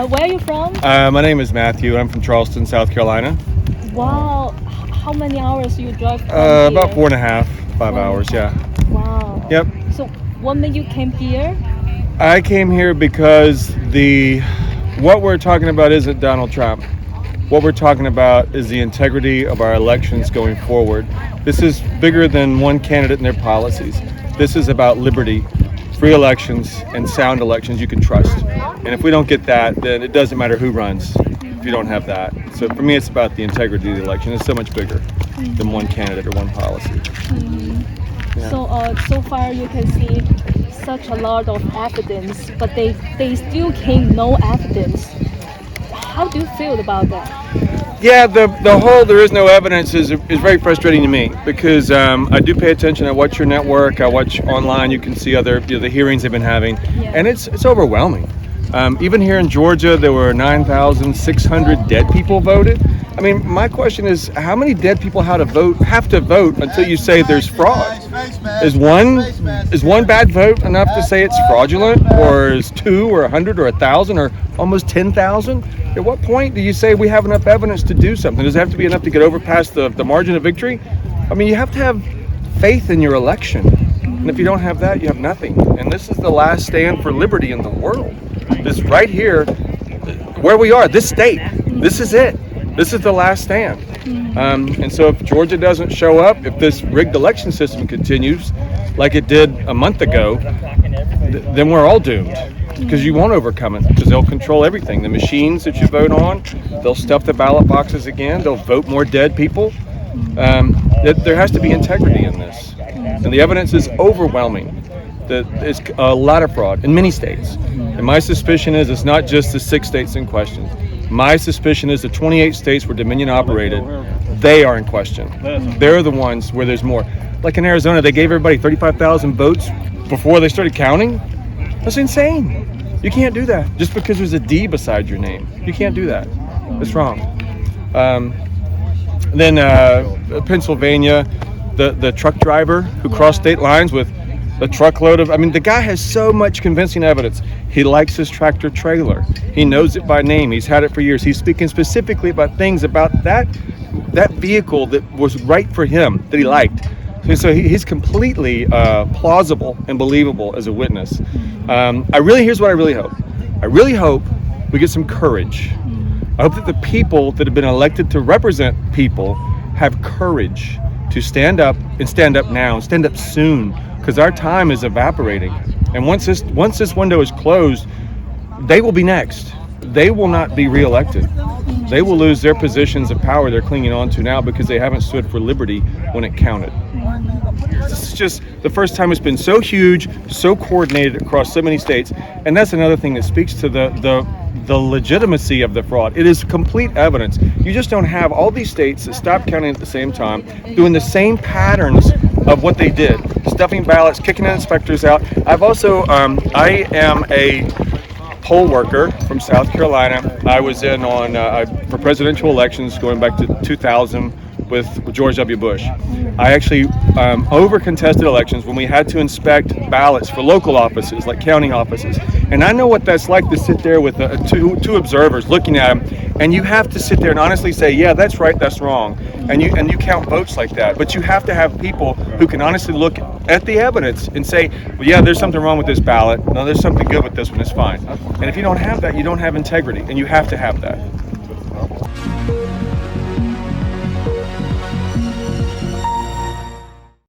Where are you from? My name is Matthew. I'm from Charleston, South Carolina. Wow. How many hours you drive from About here? 4.5, 5 hours, yeah. Wow. Yep. So what made you came here? I came here because what we're talking about isn't Donald Trump. What we're talking about is the integrity of our elections going forward. This is bigger than one candidate and their policies. This is about liberty, free elections, and sound elections you can trust. And if we don't get that, then it doesn't matter who runs if you don't have that. So for me, it's about the integrity of the election. It's so much bigger than one candidate or one policy. Yeah. So far you can see such a lot of evidence, but they still came no evidence. How do you feel about that? Yeah, the whole there is no evidence is very frustrating to me because I do pay attention. I watch your network. I watch online. You can see other the hearings they've been having, and it's overwhelming. Even here in Georgia, there were 9,600 dead people voted. I mean, my question is, how many dead people have to vote until you say there's fraud? Is one bad vote enough to say it's fraudulent, or is 2 or 100 or 1,000 or almost 10,000? At what point do you say we have enough evidence to do something? Does it have to be enough to get over past the margin of victory? I mean, you have to have faith in your election. And if you don't have that, you have nothing. And this is the last stand for liberty in the world. This right here, where we are, this state, this is it. This is the last stand. And so if Georgia doesn't show up, if this rigged election system continues like it did a month ago, then we're all doomed. Because you won't overcome it, because they'll control everything. The machines that you vote on, they'll stuff the ballot boxes again, they'll vote more dead people. There has to be integrity in this. And the evidence is overwhelming. It's a lot of fraud in many states. And my suspicion is it's not just the 6 states in question. My suspicion is the 28 states where Dominion operated, they are in question. They're the ones where there's more. Like in Arizona, they gave everybody 35,000 votes before they started counting. That's insane. You can't do that just because there's a D beside your name. You can't do that. It's wrong. Then Pennsylvania, the truck driver who crossed state lines with a truckload of, the guy has so much convincing evidence. He likes his tractor trailer. He knows it by name. He's had it for years. He's speaking specifically about things about that vehicle that was right for him, that he liked. So he's completely plausible and believable as a witness. Here's what I really hope. I really hope we get some courage. I hope that the people that have been elected to represent people have courage to stand up now, and stand up soon, because our time is evaporating. And once this window is closed, they will be next. They will not be reelected. They will lose their positions of power they're clinging on to now because they haven't stood for liberty when it counted. This is just the first time it's been so huge, so coordinated across so many states. And that's another thing that speaks to the legitimacy of the fraud. It is complete evidence. You just don't have all these states that stopped counting at the same time, doing the same patterns of what they did, stuffing ballots, kicking inspectors out. I've also, I am a poll worker from South Carolina. I was in for presidential elections going back to 2000 with George W. Bush. I actually over-contested elections when we had to inspect ballots for local offices, like county offices. And I know what that's like to sit there with two observers looking at them, and you have to sit there and honestly say, yeah, that's right, that's wrong. And you count votes like that. But you have to have people who can honestly look at the evidence and say, well, yeah, there's something wrong with this ballot. No, there's something good with this one, it's fine. And if you don't have that, you don't have integrity, and you have to have that.